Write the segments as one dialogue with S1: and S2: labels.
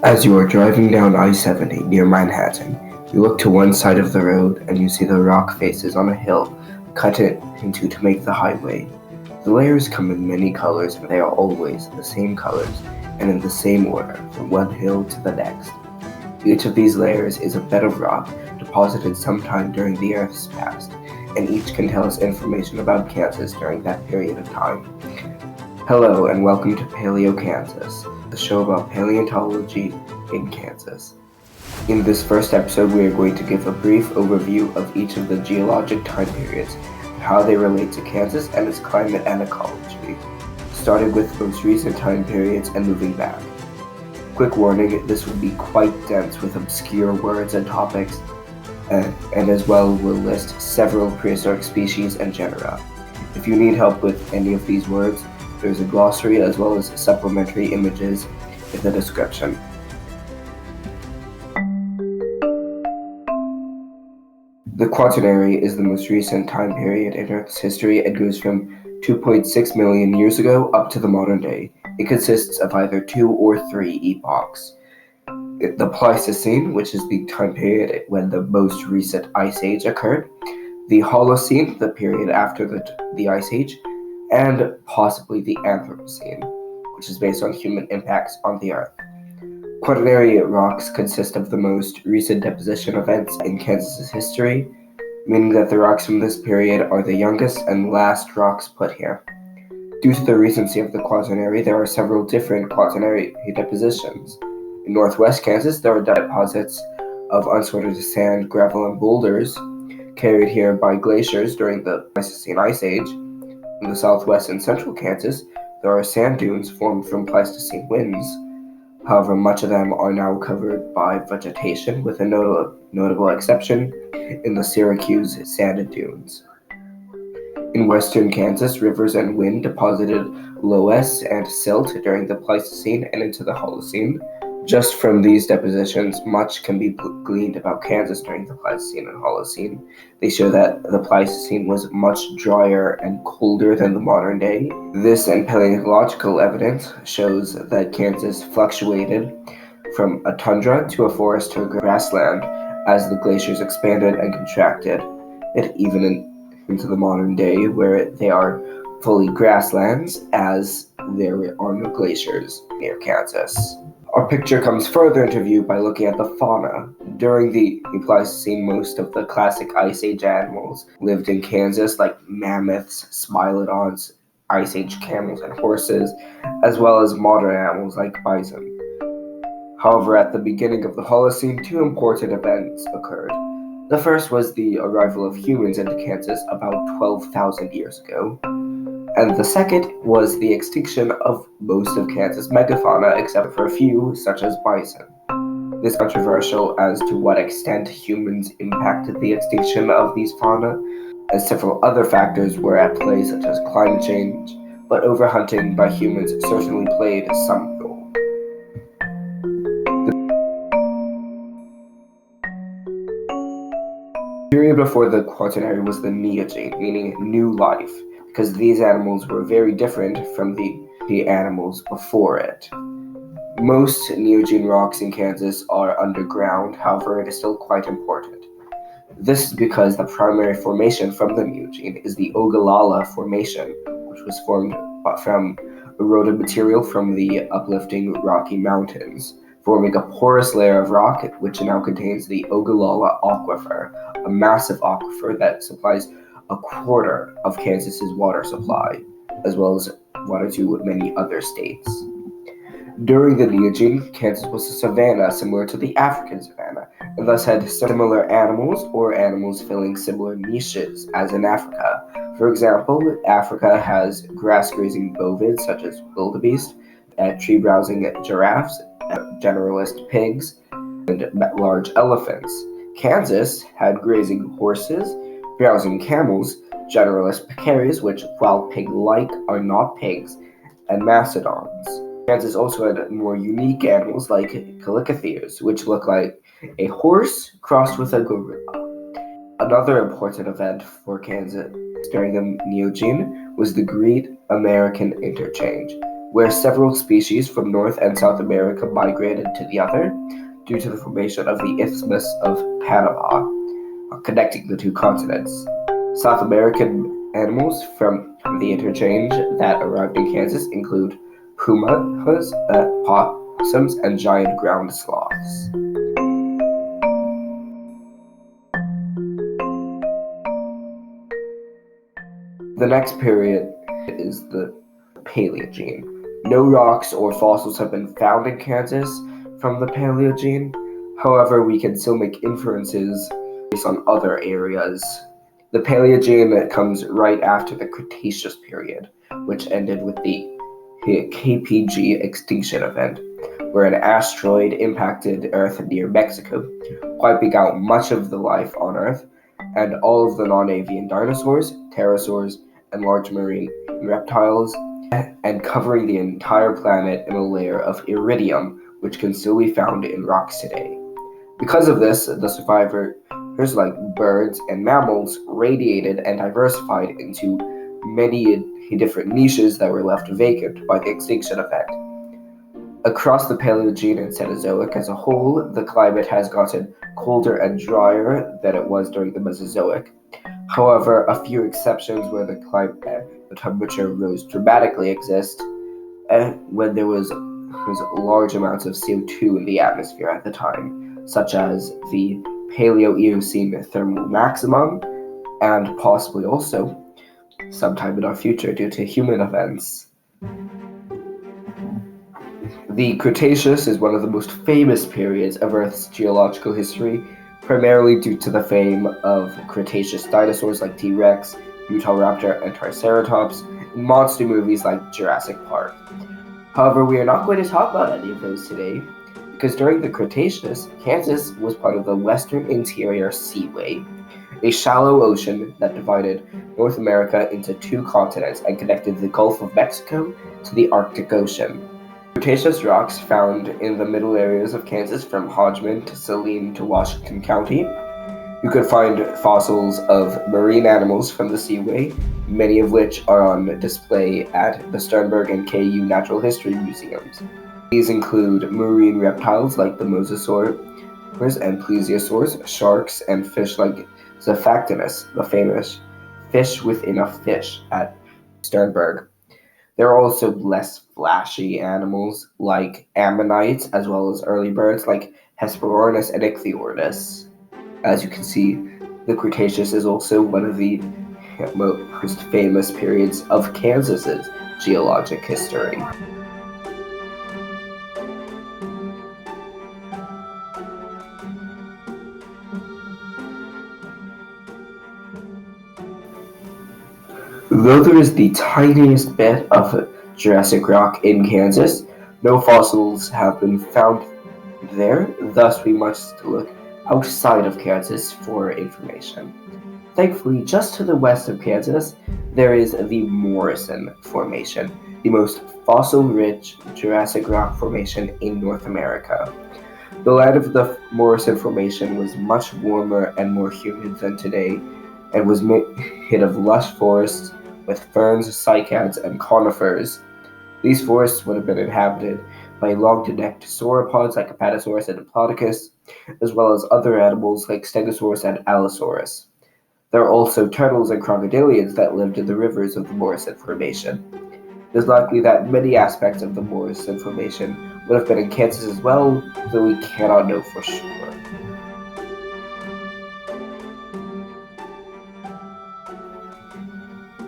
S1: As you are driving down I-70 near Manhattan, you look to one side of the road and you see the rock faces on a hill cut it into to make the highway. The layers come in many colors, but they are always the same colors and in the same order from one hill to the next. Each of these layers is a bed of rock deposited sometime during the Earth's past, and each can tell us information about Kansas during that period of time. Hello and welcome to PaleoKansas, the show about paleontology in Kansas. In this first episode, we are going to give a brief overview of each of the geologic time periods and how they relate to Kansas and its climate and ecology, starting with most recent time periods and moving back. Quick warning, this will be quite dense with obscure words and topics, and as well will list several prehistoric species and genera. If you need help with any of these words, there's a glossary as well as supplementary images in the description. The Quaternary is the most recent time period in Earth's history and goes from 2.6 million years ago up to the modern day. It consists of either 2 or 3 epochs. The Pleistocene, which is the time period when the most recent ice age occurred, the Holocene, the period after the ice age, and possibly the Anthropocene, which is based on human impacts on the Earth. Quaternary rocks consist of the most recent deposition events in Kansas's history, meaning that the rocks from this period are the youngest and last rocks put here. Due to the recency of the Quaternary, there are several different Quaternary depositions. In northwest Kansas, there are deposits of unsorted sand, gravel, and boulders carried here by glaciers during the Pleistocene Ice Age. In the southwest and central Kansas, there are sand dunes formed from Pleistocene winds. However, much of them are now covered by vegetation, with a notable exception in the Syracuse sand dunes. In western Kansas, rivers and wind deposited loess and silt during the Pleistocene and into the Holocene. Just from these depositions, much can be gleaned about Kansas during the Pleistocene and Holocene. They show that the Pleistocene was much drier and colder than the modern day. This and paleontological evidence shows that Kansas fluctuated from a tundra to a forest to a grassland as the glaciers expanded and contracted, and even into the modern day where they are fully grasslands as there are no glaciers near Kansas. Our picture comes further into view by looking at the fauna. During the Pleistocene, most of the classic Ice Age animals lived in Kansas, like mammoths, smilodons, Ice Age camels and horses, as well as modern animals like bison. However, at the beginning of the Holocene, 2 important events occurred. The first was the arrival of humans into Kansas about 12,000 years ago. And the second was the extinction of most of Kansas megafauna, except for a few, such as bison. This is controversial as to what extent humans impacted the extinction of these fauna, as several other factors were at play, such as climate change, but overhunting by humans certainly played some role. The period before the Quaternary was the Neogene, meaning new life, because these animals were very different from the animals before it. Most Neogene rocks in Kansas are underground, however, it is still quite important. This is because the primary formation from the Neogene is the Ogallala Formation, which was formed from eroded material from the uplifting Rocky Mountains, forming a porous layer of rock which now contains the Ogallala Aquifer, a massive aquifer that supplies a quarter of Kansas's water supply, as well as water to many other states. During the Neogene, Kansas was a savanna similar to the African savanna, and thus had similar animals or animals filling similar niches as in Africa. For example, Africa has grass-grazing bovids such as wildebeest, tree-browsing giraffes, generalist pigs, and large elephants. Kansas had grazing horses, browsing camels, generalist pecaries, which, while pig-like, are not pigs, and mastodons. Kansas also had more unique animals like calicotheres, which look like a horse crossed with a gorilla. Another important event for Kansas during the Neogene was the Great American Interchange. where several species from North and South America migrated to the other due to the formation of the Isthmus of Panama, connecting the two continents. South American animals from the interchange that arrived in Kansas include pumas, possums, and giant ground sloths. The next period is the Paleogene. No rocks or fossils have been found in Kansas from the Paleogene. However, we can still make inferences based on other areas. The Paleogene comes right after the Cretaceous period, which ended with the KPG extinction event, where an asteroid impacted Earth near Mexico, wiping out much of the life on Earth and all of the non-avian dinosaurs, pterosaurs, and large marine reptiles, and covering the entire planet in a layer of iridium, which can still be found in rocks today. Because of this, the survivors like birds and mammals radiated and diversified into many different niches that were left vacant by the extinction event. Across the Paleogene and Cenozoic as a whole, the climate has gotten colder and drier than it was during the Mesozoic. However, a few exceptions where the temperature rose dramatically exist, when there was large amounts of CO2 in the atmosphere at the time, such as the Paleo-Eocene thermal maximum, and possibly also sometime in our future due to human events. The Cretaceous is one of the most famous periods of Earth's geological history, primarily due to the fame of Cretaceous dinosaurs like T-Rex, Utahraptor, and Triceratops, in monster movies like Jurassic Park. However, we are not going to talk about any of those today, because during the Cretaceous, Kansas was part of the Western Interior Seaway, a shallow ocean that divided North America into two continents and connected the Gulf of Mexico to the Arctic Ocean. Cretaceous rocks found in the middle areas of Kansas from Hodgman to Saline to Washington County. You could find fossils of marine animals from the Seaway, many of which are on display at the Sternberg and KU Natural History Museums. These include marine reptiles like the mosasaurs and plesiosaurs, sharks, and fish like Zephactinus, the famous fish within a fish at Sternberg. There are also less flashy animals like ammonites, as well as early birds like Hesperornis and Ichthyornis. As you can see, the Cretaceous is also one of the most famous periods of Kansas's geologic history. Though there is the tiniest bit of Jurassic rock in Kansas, no fossils have been found there, thus we must look outside of Kansas for information. Thankfully, just to the west of Kansas, there is the Morrison Formation, the most fossil-rich Jurassic rock formation in North America. The land of the Morrison Formation was much warmer and more humid than today, and was made of lush forests with ferns, cycads, and conifers. These forests would have been inhabited by long-necked sauropods like Apatosaurus and Diplodocus, as well as other animals like Stegosaurus and Allosaurus. There are also turtles and crocodilians that lived in the rivers of the Morrison Formation. It is likely that many aspects of the Morrison Formation would have been in Kansas as well, though we cannot know for sure.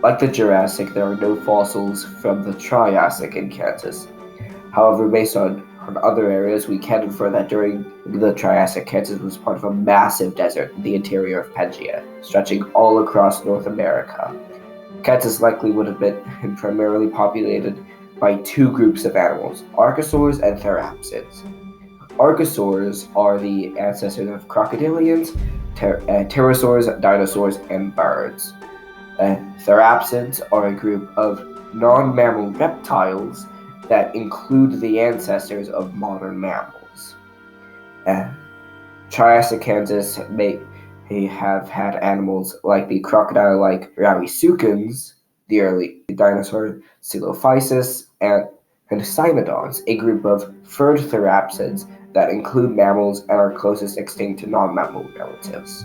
S1: Like the Jurassic, there are no fossils from the Triassic in Kansas. However, based on other areas, we can infer that during the Triassic, Kansas was part of a massive desert in the interior of Pangaea, stretching all across North America. Kansas likely would have been primarily populated by two groups of animals, archosaurs and therapsids. Archosaurs are the ancestors of crocodilians, pterosaurs, dinosaurs, and birds. Therapsids are a group of non-mammal reptiles that include the ancestors of modern mammals. Triassic Kansas may have had animals like the crocodile-like Rauisuchans, the early dinosaur Silophysis, and and cynodonts, a group of furred therapsids that include mammals and are closest extinct to non-mammal relatives.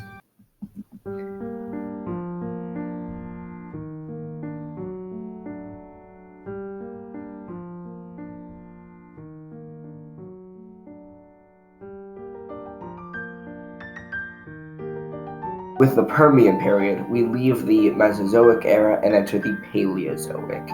S1: With the Permian period, we leave the Mesozoic era and enter the Paleozoic.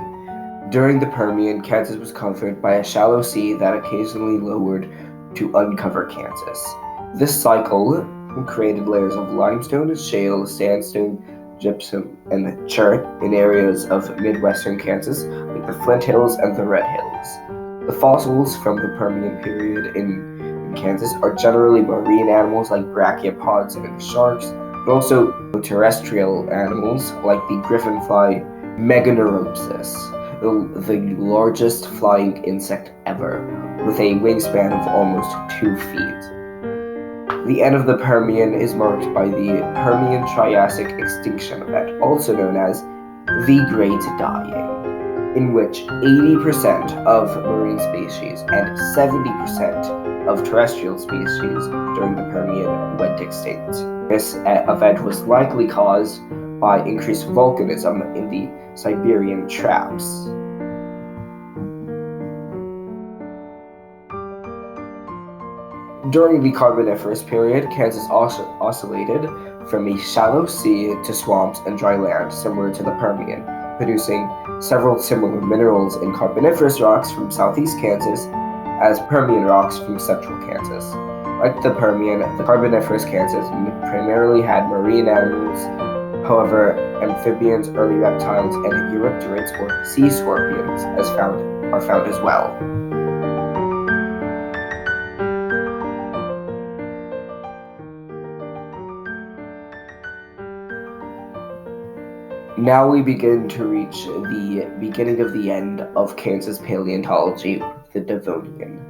S1: During the Permian, Kansas was covered by a shallow sea that occasionally lowered to uncover Kansas. This cycle created layers of limestone, shale, sandstone, gypsum, and chert in areas of midwestern Kansas like the Flint Hills and the Red Hills. The fossils from the Permian period in Kansas are generally marine animals like brachiopods and sharks, but also terrestrial animals like the griffinfly Meganeuropsis, the largest flying insect ever, with a wingspan of almost 2 feet. The end of the Permian is marked by the Permian-Triassic extinction event, also known as the Great Dying, in which 80% of marine species and 70% of terrestrial species during the Permian went extinct. This event was likely caused by increased volcanism in the Siberian traps. During the Carboniferous period, Kansas oscillated from a shallow sea to swamps and dry land similar to the Permian, producing several similar minerals in Carboniferous rocks from southeast Kansas as Permian rocks from central Kansas. Like the Permian, the Carboniferous Kansas primarily had marine animals. However, amphibians, early reptiles, and eurypterids or sea scorpions are found as well. Now we begin to reach the beginning of the end of Kansas paleontology, the Devonian.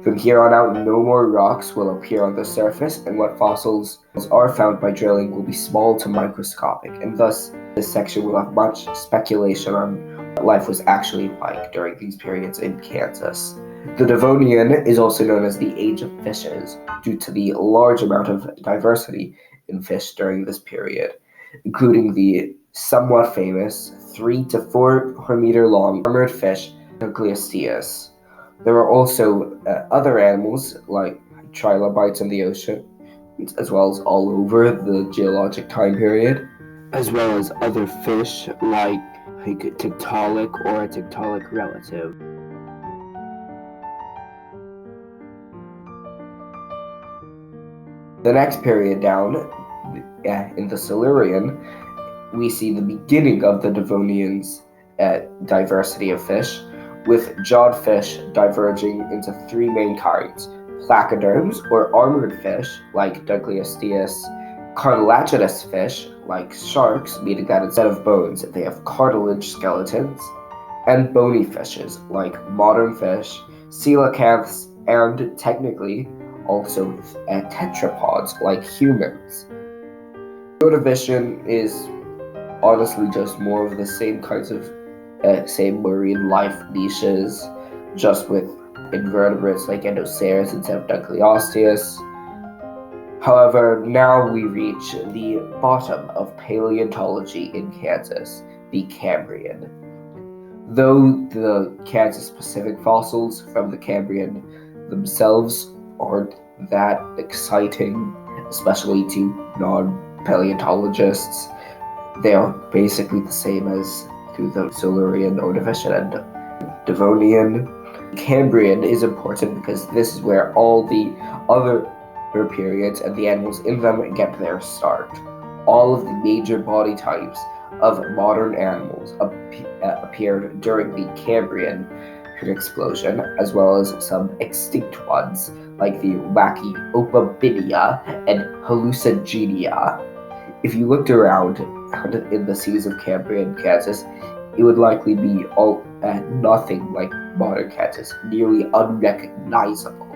S1: From here on out, no more rocks will appear on the surface, and what fossils are found by drilling will be small to microscopic, and thus this section will have much speculation on what life was actually like during these periods in Kansas. The Devonian is also known as the Age of Fishes, due to the large amount of diversity in fish during this period, including the somewhat famous 3 to 4 meter long armored fish, Nucleosteus. There are also other animals like trilobites in the ocean, as well as all over the geologic time period, as well as other fish like a Tiktaalik or a Tiktaalik relative. The next period down, in the Silurian, we see the beginning of the Devonian's diversity of fish, with jawed fish diverging into 3 main kinds: placoderms, or armored fish, like Nucleosteus; cartilaginous fish, like sharks, meaning that instead of bones, they have cartilage skeletons; and bony fishes, like modern fish, coelacanths, and technically also tetrapods, like humans. Division is honestly just more of the same kinds of same marine life niches, just with invertebrates like Endocerates instead of Nucleosteus. However, now we reach the bottom of paleontology in Kansas, the Cambrian. Though the Kansas Pacific fossils from the Cambrian themselves aren't that exciting, especially to non-paleontologists, they are basically the same as to the Silurian, Ordovician, and Devonian. Cambrian is important because this is where all the other periods and the animals in them get their start. All of the major body types of modern animals appeared during the Cambrian explosion, as well as some extinct ones like the wacky Opabinia and Hallucigenia. If you looked around in the seas of Cambrian Kansas, it would likely be all nothing like modern Kansas, nearly unrecognizable.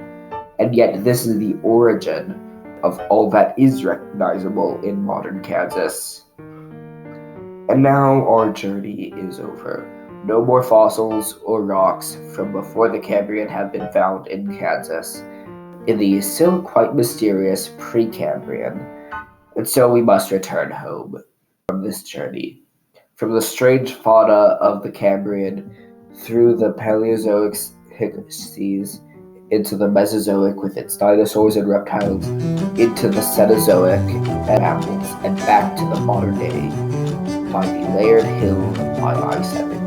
S1: And yet this is the origin of all that is recognizable in modern Kansas. And now our journey is over. No more fossils or rocks from before the Cambrian have been found in Kansas, in the still quite mysterious Precambrian, and so we must return home from this journey, from the strange fauna of the Cambrian, through the Paleozoic seas, into the Mesozoic with its dinosaurs and reptiles, into the Cenozoic and mammals, and back to the modern day by the layered hill by I-70.